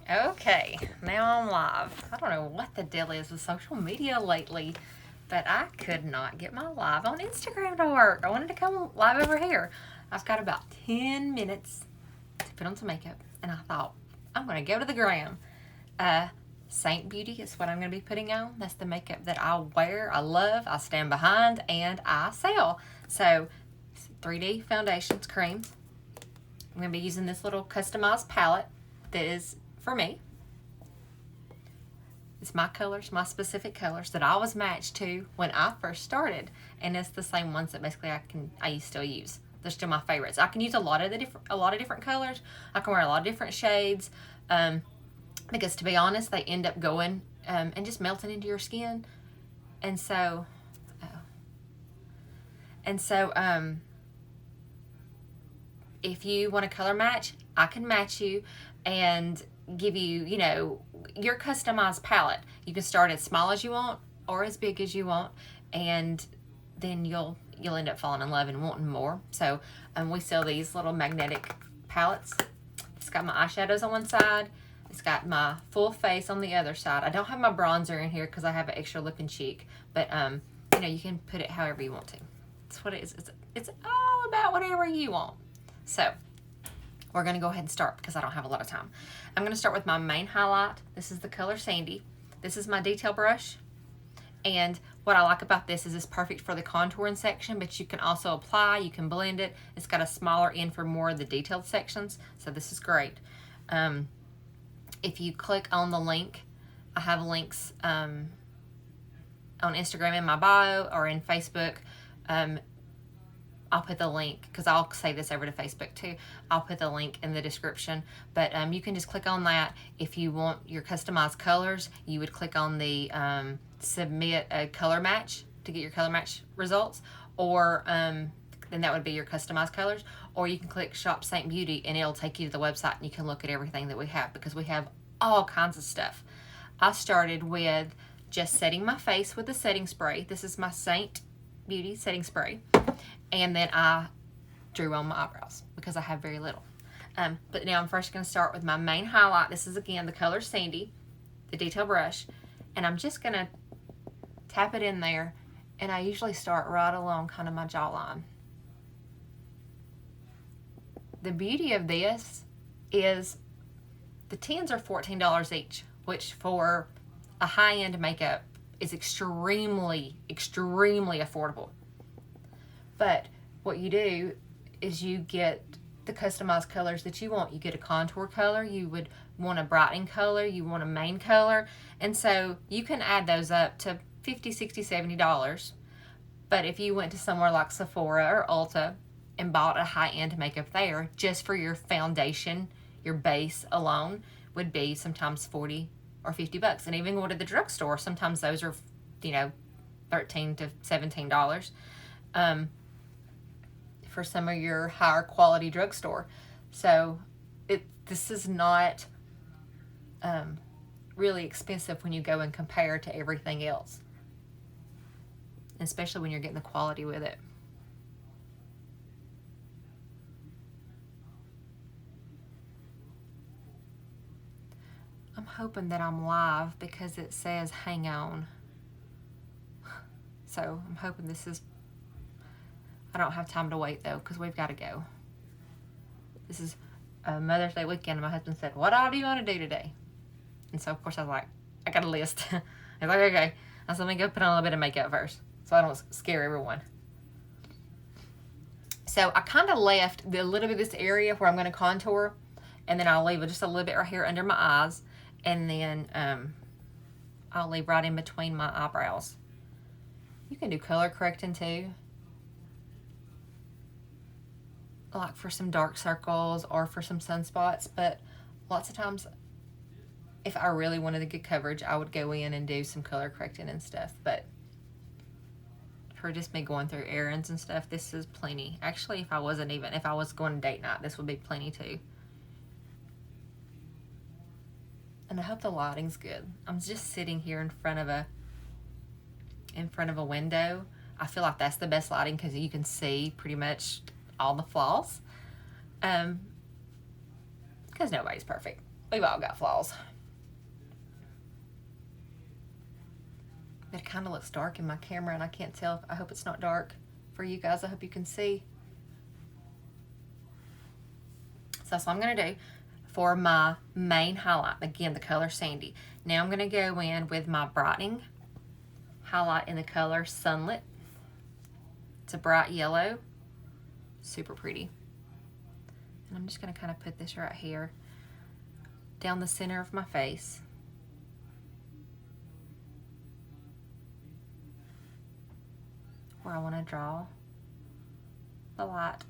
Okay, now I'm live. I don't know what the deal is with social media lately, but I could not get my live on Instagram to work. I wanted to come live over here. I've got about 10 minutes to put on some makeup, and I thought, I'm going to go to the gram. Seint Beauty is what I'm going to be putting on. That's the makeup that I wear, I love, I stand behind, and I sell. So, 3D foundations, creams. I'm going to be using this little customized palette that is for me. It's my colors, my specific colors that I was matched to when I first started, and it's the same ones that basically I still use. They're still my favorites. I can use a lot of different colors. I can wear a lot of different shades, because to be honest, they end up going and just melting into your skin, and so if you want a color match, I can match you and give you, your customized palette. You can start as small as you want or as big as you want, and then you'll end up falling in love and wanting more. So we sell these little magnetic palettes. It's got my eyeshadows on one side. It's got my full face on the other side. I don't have my bronzer in here because I have an extra lip and cheek, but you can put it however you want to. That's what it is. It's all about whatever you want. So we're going to go ahead and start because I don't have a lot of time. I'm going to start with my main highlight. This is the color Sandy. This is my detail brush. And what I like about this is it's perfect for the contouring section, but you can also apply, you can blend it. It's got a smaller end for more of the detailed sections, so this is great. If you click on the link, I have links on Instagram in my bio or in Facebook. I'll put the link, because I'll say this over to Facebook too. I'll put the link in the description, but you can just click on that. If you want your customized colors, you would click on the submit a color match to get your color match results, or then that would be your customized colors, or you can click Shop Seint Beauty and it'll take you to the website and you can look at everything that we have, because we have all kinds of stuff. I started with just setting my face with a setting spray. This is my Seint Beauty setting spray. And then I drew on my eyebrows because I have very little. But now I'm first going to start with my main highlight. This is, again, the color Sandy, the detail brush. And I'm just going to tap it in there. And I usually start right along kind of my jawline. The beauty of this is the tins are $14 each, which for a high-end makeup is extremely, extremely affordable. But what you do is you get the customized colors that you want. You get a contour color, you would want a brightening color, you want a main color, and so you can add those up to $50, $60, $70. But if you went to somewhere like Sephora or Ulta and bought a high-end makeup there, just for your foundation, your base alone, would be sometimes $40 or $50. And even go to the drugstore, sometimes those are, $13 to $17. For some of your higher quality drugstore. So this is not really expensive when you go and compare to everything else, especially when you're getting the quality with it. I'm hoping that I'm live because it says hang on. So I'm hoping this is, I don't have time to wait though, because we've got to go. This is Mother's Day weekend. My husband said, what all do you want to do today? And so of course I was like, I got a list. I was like, okay. I said, let me go put on a little bit of makeup first, so I don't scare everyone. So I kind of left a little bit of this area where I'm going to contour, and then I'll leave just a little bit right here under my eyes, and then I'll leave right in between my eyebrows. You can do color correcting too, like for some dark circles or for some sunspots, but lots of times if I really wanted a good coverage, I would go in and do some color correcting and stuff. But for just me going through errands and stuff, this is plenty. Actually, if I was going to date night, this would be plenty too. And I hope the lighting's good. I'm just sitting here in front of a window. I feel like that's the best lighting because you can see pretty much all the flaws. Because nobody's perfect. We've all got flaws. It kind of looks dark in my camera and I can't tell. I hope it's not dark for you guys. I hope you can see. So that's what I'm going to do for my main highlight. Again, the color Sandy. Now I'm going to go in with my brightening highlight in the color Sunlit. It's a bright yellow. Super pretty. And I'm just going to kind of put this right here down the center of my face. Where I want to draw the light.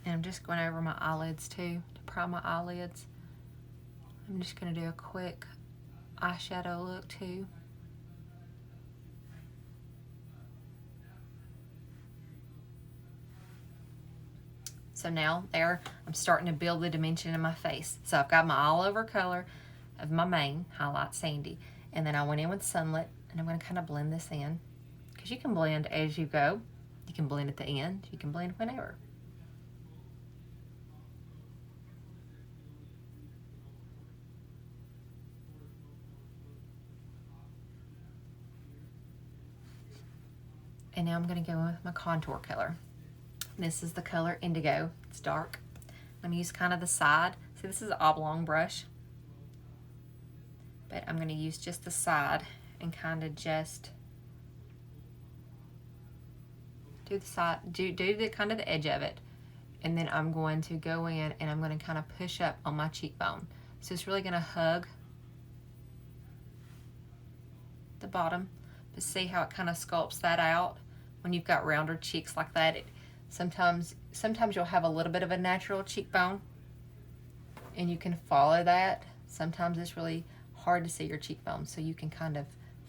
And I'm just going over my eyelids too, to prime my eyelids. I'm just going to do a quick eyeshadow look too. So now there, I'm starting to build the dimension in my face. So I've got my all over color of my main highlight Sandy. And then I went in with Sunlit, and I'm going to kind of blend this in. Because you can blend as you go. You can blend at the end. You can blend whenever. And now I'm going to go in with my contour color. This is the color Indigo. It's dark. I'm going to use kind of the side. See, this is an oblong brush. But I'm going to use just the side and kind of just do the side, do the kind of the edge of it. And then I'm going to go in and I'm going to kind of push up on my cheekbone. So it's really going to hug the bottom. But see how it kind of sculpts that out? When you've got rounder cheeks like that, sometimes you'll have a little bit of a natural cheekbone and you can follow that. Sometimes it's really hard to see your cheekbone, so you can kind of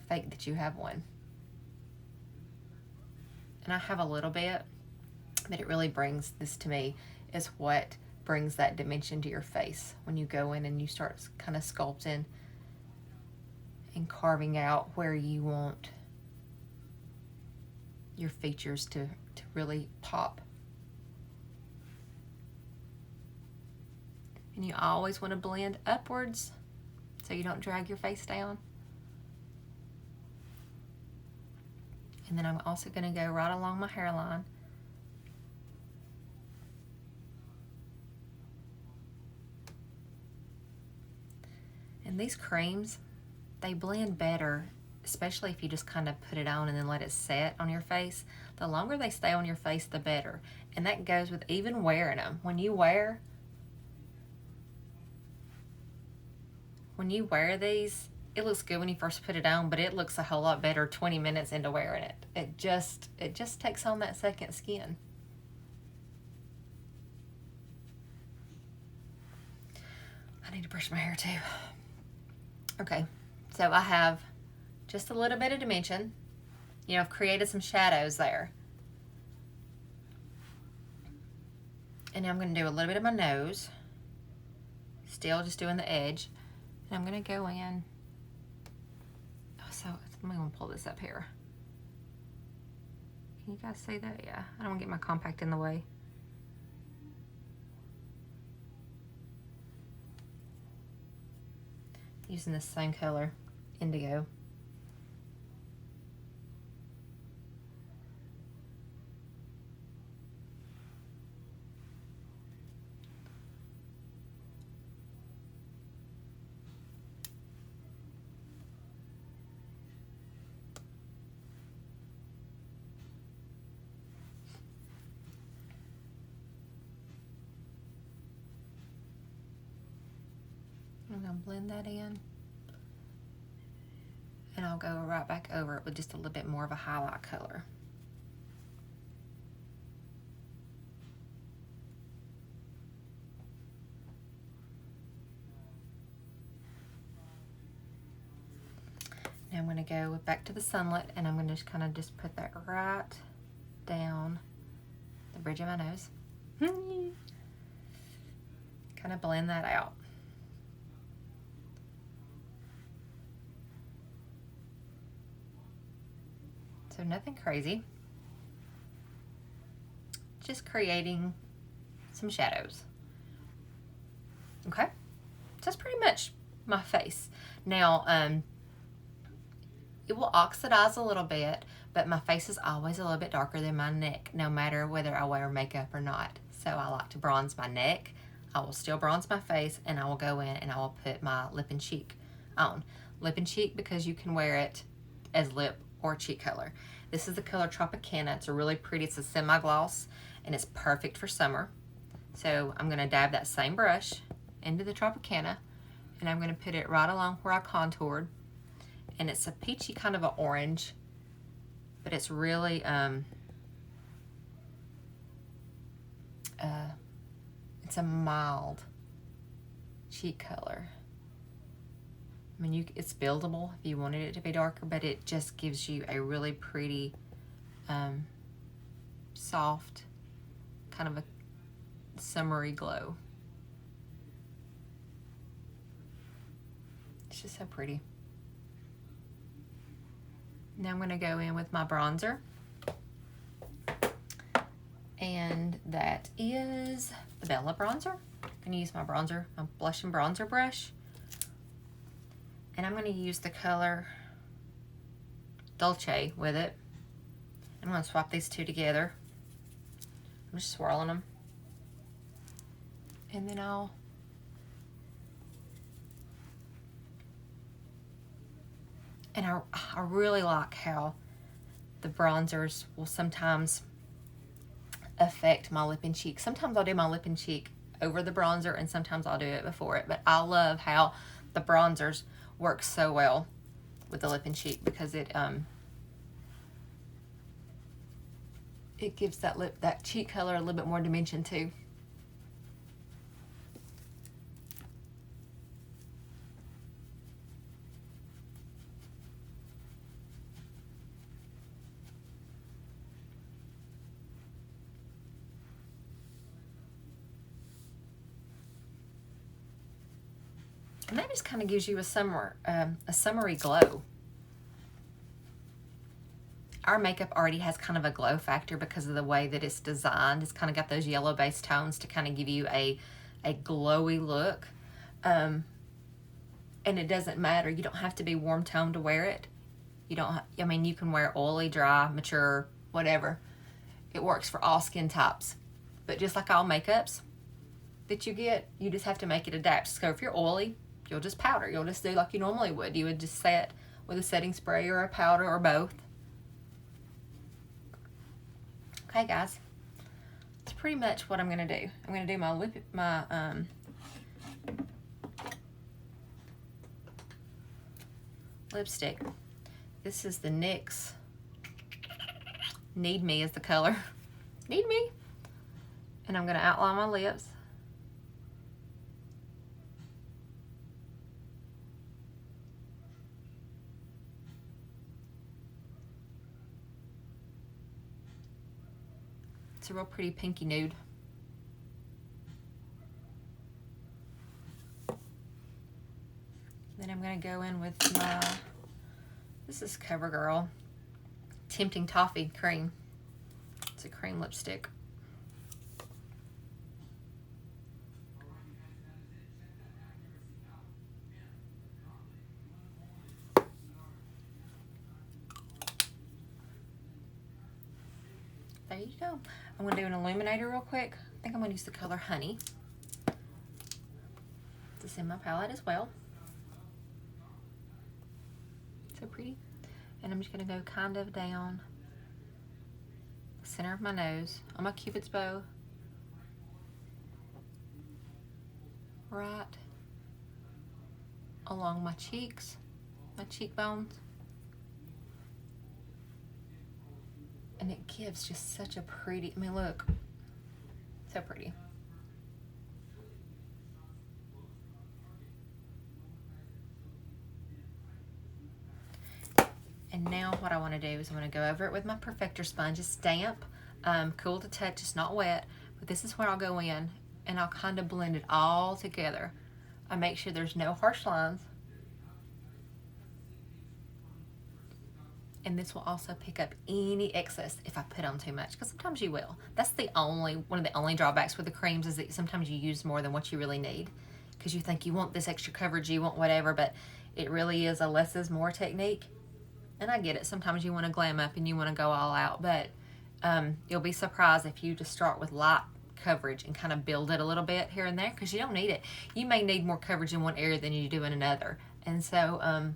fake that you have one. And I have a little bit, but it really brings, this to me is what brings that dimension to your face when you go in and you start kind of sculpting and carving out where you want your features to really pop. And you always want to blend upwards so you don't drag your face down. And then I'm also going to go right along my hairline. And these creams, they blend better, especially if you just kind of put it on and then let it set on your face. The longer they stay on your face, the better. And that goes with even wearing them. When you wear these, it looks good when you first put it on, but it looks a whole lot better 20 minutes into wearing it. It just takes on that second skin. I need to brush my hair too. Okay, so I have just a little bit of dimension. You know, I've created some shadows there. And now I'm going to do a little bit of my nose. Still just doing the edge. And I'm going to go in. So I'm going to pull this up here. Can you guys see that? Yeah, I don't want to get my compact in the way. Using the same color, Indigo. I'm going to blend that in. And I'll go right back over it with just a little bit more of a highlight color. going to go back to the Sunlit, and I'm going to just kind of just put that right down the bridge of my nose. Kind of blend that out. So nothing crazy. Just creating some shadows. Okay, so that's pretty much my face. Now, it will oxidize a little bit, but my face is always a little bit darker than my neck, no matter whether I wear makeup or not. So I like to bronze my neck. I will still bronze my face, and I will go in and I will put my lip and cheek on. Lip and cheek because you can wear it as lip or cheek color. This is the color Tropicana. It's a really pretty, it's a semi-gloss, and it's perfect for summer. So I'm gonna dab that same brush into the Tropicana, and I'm gonna put it right along where I contoured. And it's a peachy kind of an orange, but it's really, it's a mild cheek color. I mean, it's buildable if you wanted it to be darker, but it just gives you a really pretty, soft, kind of a summery glow. It's just so pretty. Now I'm going to go in with my bronzer, and that is the Bella bronzer. I'm going to use my bronzer, my blush and bronzer brush, and I'm going to use the color Dolce with it. I'm going to swap these two together. I'm just swirling them, and then I really like how the bronzers will sometimes affect my lip and cheek. Sometimes I'll do my lip and cheek over the bronzer, and sometimes I'll do it before it. But I love how the bronzers work so well with the lip and cheek, because it gives that cheek color a little bit more dimension too. And that just kind of gives you a summery glow. Our makeup already has kind of a glow factor because of the way that it's designed. It's kind of got those yellow base tones to kind of give you a glowy look. And it doesn't matter. You don't have to be warm toned to wear it. I mean, you can wear oily, dry, mature, whatever. It works for all skin types. But just like all makeups that you get, you just have to make it adapt. So if you're oily, you'll just powder. You'll just do like you normally would. You would just set with a setting spray or a powder or both. Okay, guys, that's pretty much what I'm gonna do. I'm gonna do my lipstick. This is the NYX Need Me is the color. Need Me. And I'm gonna outline my lips. It's a real pretty pinky nude. Then I'm going to go in with this is CoverGirl Tempting Toffee Cream. It's a cream lipstick. There you go. I'm going to do an illuminator real quick. I think I'm going to use the color Honey. It's in my palette as well. So pretty. And I'm just going to go kind of down the center of my nose on my Cupid's bow. Right along my cheeks, my cheekbones. And it gives just such a pretty, I mean, look, so pretty. And now what I want to do is I'm going to go over it with my perfector sponge. It's damp, cool to touch, it's not wet, but this is where I'll go in and I'll kind of blend it all together. I make sure there's no harsh lines. And this will also pick up any excess if I put on too much, because sometimes you will. That's one of the only drawbacks with the creams, is that sometimes you use more than what you really need, because you think you want this extra coverage, you want whatever, but it really is a less is more technique. And I get it, sometimes you want to glam up and you want to go all out, but you'll be surprised if you just start with light coverage and kind of build it a little bit here and there, because you don't need it. You may need more coverage in one area than you do in another. And so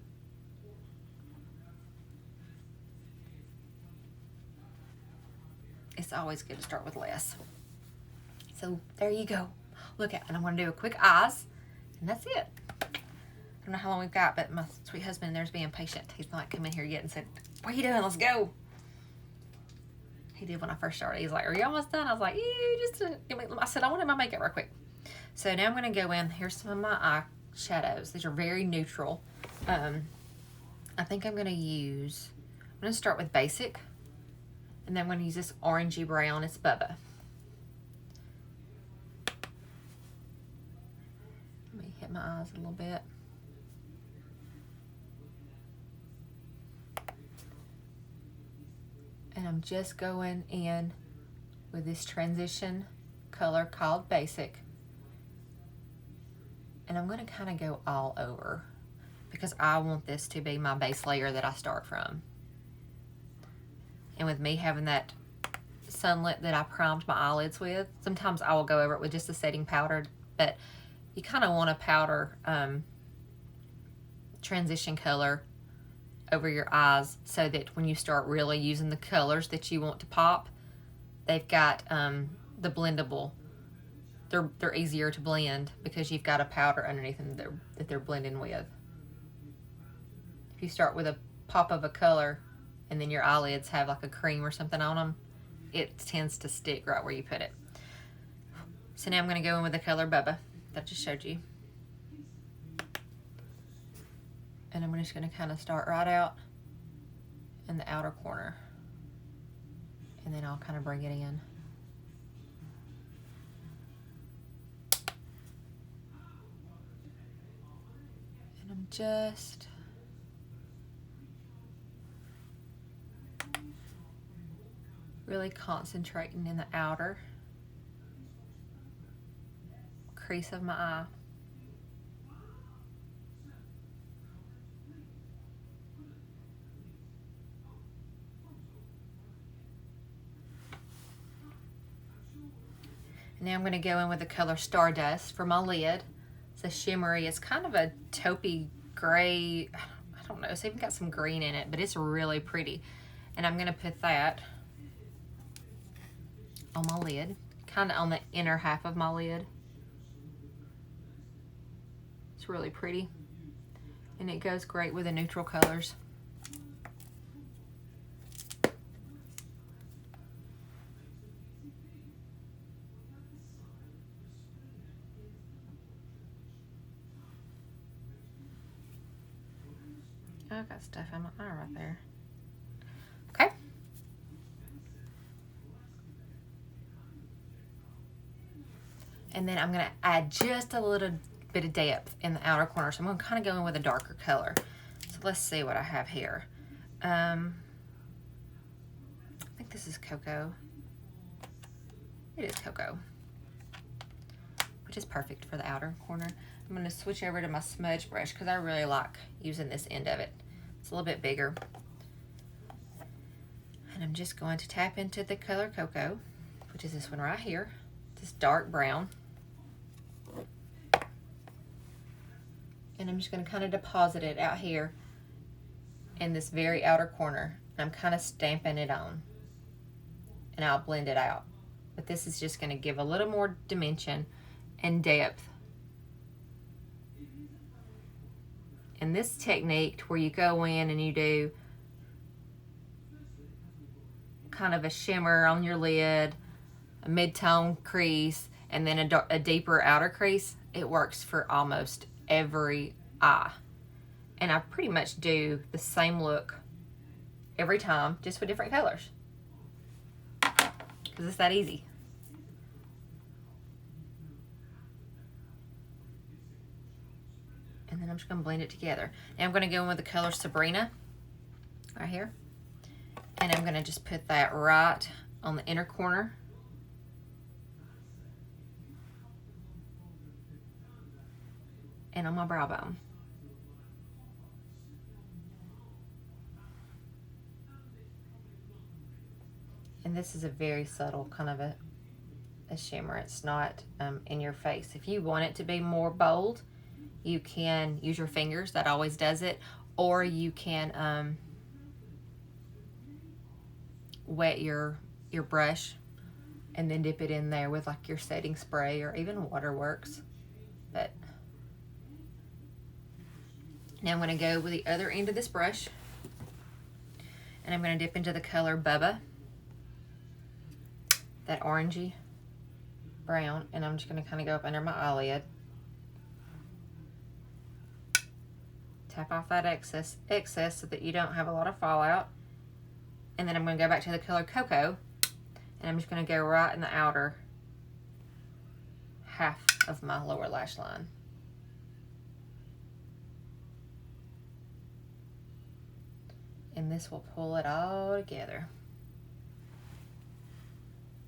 it's always good to start with less. So there you go. Look at, and I'm going to do a quick eyes, and that's it. I don't know how long we've got, but my sweet husband there's being patient. He's not come in here yet and said, "What are you doing? Let's go." He did when I first started. He's like, "Are you almost done?" I was like, I said, "I wanted my makeup real quick." So now I'm going to go in. Here's some of my eye shadows. These are very neutral. I think I'm going to start with basic. And then I'm going to use this orangey brown. It's Bubba. Let me hit my eyes a little bit. And I'm just going in with this transition color called Basic. And I'm going to kind of go all over, because I want this to be my base layer that I start from. And with me having that sunlit that I primed my eyelids with, sometimes I will go over it with just a setting powder, but you kind of want a powder transition color over your eyes, so that when you start really using the colors that you want to pop, they've got the blendable. They're easier to blend because you've got a powder underneath them that they're blending with. If you start with a pop of a color and then your eyelids have like a cream or something on them, it tends to stick right where you put it. So now I'm going to go in with the color Bubba that I just showed you. And I'm just going to kind of start right out in the outer corner. And then I'll kind of bring it in. And I'm just really concentrating in the outer crease of my eye. Now I'm going to go in with the color Stardust for my lid. It's a shimmery, it's kind of a taupey gray, I don't know, it's even got some green in it, but it's really pretty. And I'm going to put that on my lid, kind of on the inner half of my lid. It's really pretty, and it goes great with the neutral colors. Oh, I've got stuff in my eye right there. Okay. And then I'm going to add just a little bit of depth in the outer corner. So I'm going to kind of go in with a darker color. So let's see what I have here. I think this is Cocoa. It is Cocoa, which is perfect for the outer corner. I'm going to switch over to my smudge brush because I really like using this end of it. It's a little bit bigger. And I'm just going to tap into the color Cocoa, which is this one right here. This dark brown. And I'm just going to kind of deposit it out here in this very outer corner. I'm kind of stamping it on. And I'll blend it out. But this is just going to give a little more dimension and depth. And this technique where you go in and you do kind of a shimmer on your lid, a mid-tone crease, and then a deeper outer crease, it works for almost every eye. And I pretty much do the same look every time, just with different colors. Because it's that easy. And then I'm just going to blend it together. Now I'm going to go in with the color Sabrina, right here. And I'm going to just put that right on the inner corner. And on my brow bone. And this is a very subtle kind of a shimmer. It's not in your face. If you want it to be more bold, you can use your fingers. That always does it. Or you can wet your brush and then dip it in there with like your setting spray, or even water works. But now I'm going to go with the other end of this brush, and I'm going to dip into the color Bubba, that orangey brown, and I'm just going to kind of go up under my eyelid, tap off that excess so that you don't have a lot of fallout. And then I'm going to go back to the color Cocoa, and I'm just going to go right in the outer half of my lower lash line. And this will pull it all together.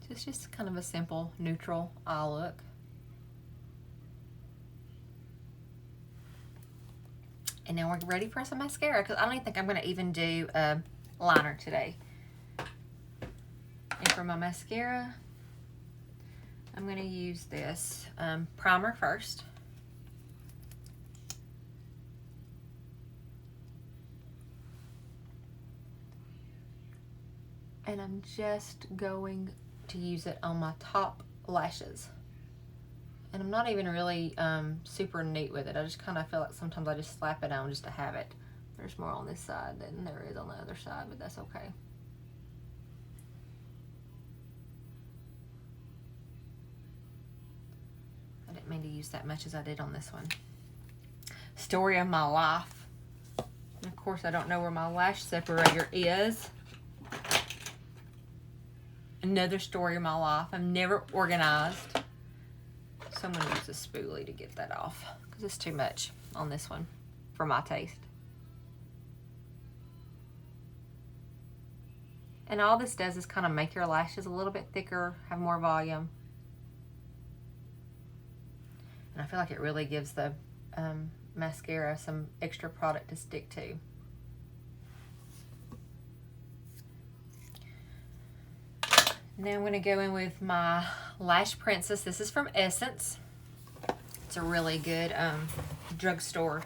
So it's just kind of a simple, neutral eye look. And now we're ready for some mascara, because I don't even think I'm going to even do a liner today. And for my mascara, I'm going to use this primer first. And I'm just going to use it on my top lashes. And I'm not even really super neat with it. I just kind of feel like sometimes I just slap it on just to have it. There's more on this side than there is on the other side, but that's okay. I didn't mean to use that much as I did on this one. Story of my life. And of course, I don't know where my lash separator is. Another story of my life. I'm never organized. So I'm going to use a spoolie to get that off, because it's too much on this one for my taste. And all this does is kind of make your lashes a little bit thicker, have more volume. And I feel like it really gives the mascara some extra product to stick to. Now I'm going to go in with my Lash Princess. This is from Essence. It's a really good drugstore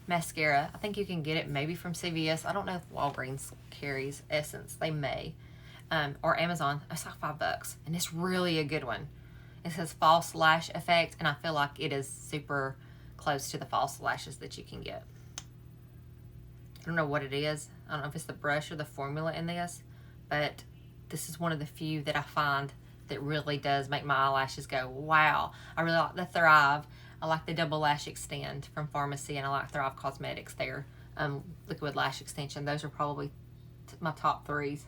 mascara. I think you can get it maybe from CVS. I don't know if Walgreens carries Essence. They may. Or Amazon. It's like $5. And it's really a good one. It says false lash effect, and I feel like it is super close to the false lashes that you can get. I don't know what it is. I don't know if it's the brush or the formula in this, but this is one of the few that I find that really does make my eyelashes go, wow. I really like the Thrive. I like the Double Lash Extend from Pharmacy, and I like Thrive Cosmetics, their liquid lash extension. Those are probably my top threes.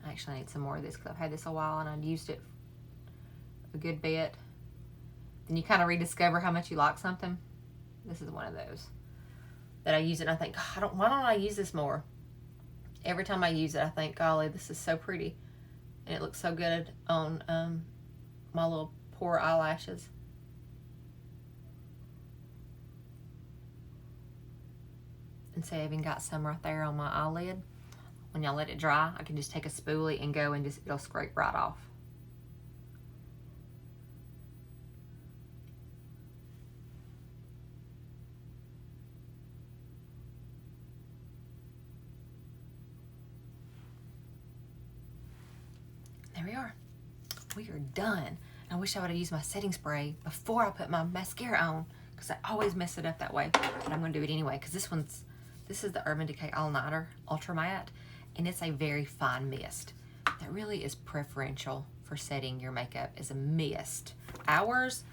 I actually need some more of this because I've had this a while and I've used it a good bit. Then you kind of rediscover how much you like something. This is one of those that I use it and I think, God, why don't I use this more? Every time I use it, I think, golly, this is so pretty. And it looks so good on my little poor eyelashes. And see, I even got some right there on my eyelid. When y'all let it dry, I can just take a spoolie and go and just, it'll scrape right off. There we are. We are done. I wish I would have used my setting spray before I put my mascara on, because I always mess it up that way. But I'm going to do it anyway, because this is the Urban Decay All Nighter Ultra Matte, and it's a very fine mist. That really is preferential for setting your makeup as a mist. Ours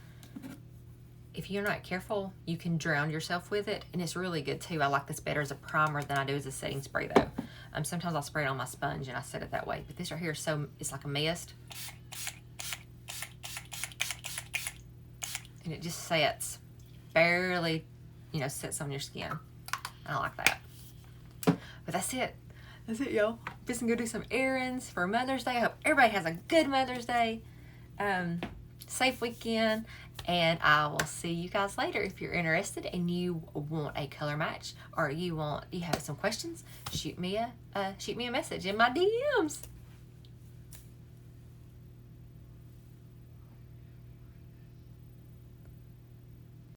if you're not careful, you can drown yourself with it, and it's really good too. I like this better as a primer than I do as a setting spray though. Sometimes I'll spray it on my sponge and I set it that way, but this right here is so, it's like a mist. And it just sets, barely, you know, sets on your skin. I like that. But that's it. That's it, y'all. Just gonna go do some errands for Mother's Day. I hope everybody has a good Mother's Day. Safe weekend. And I will see you guys later. If you're interested and you want a color match, or you have some questions, shoot me a message in my DMs.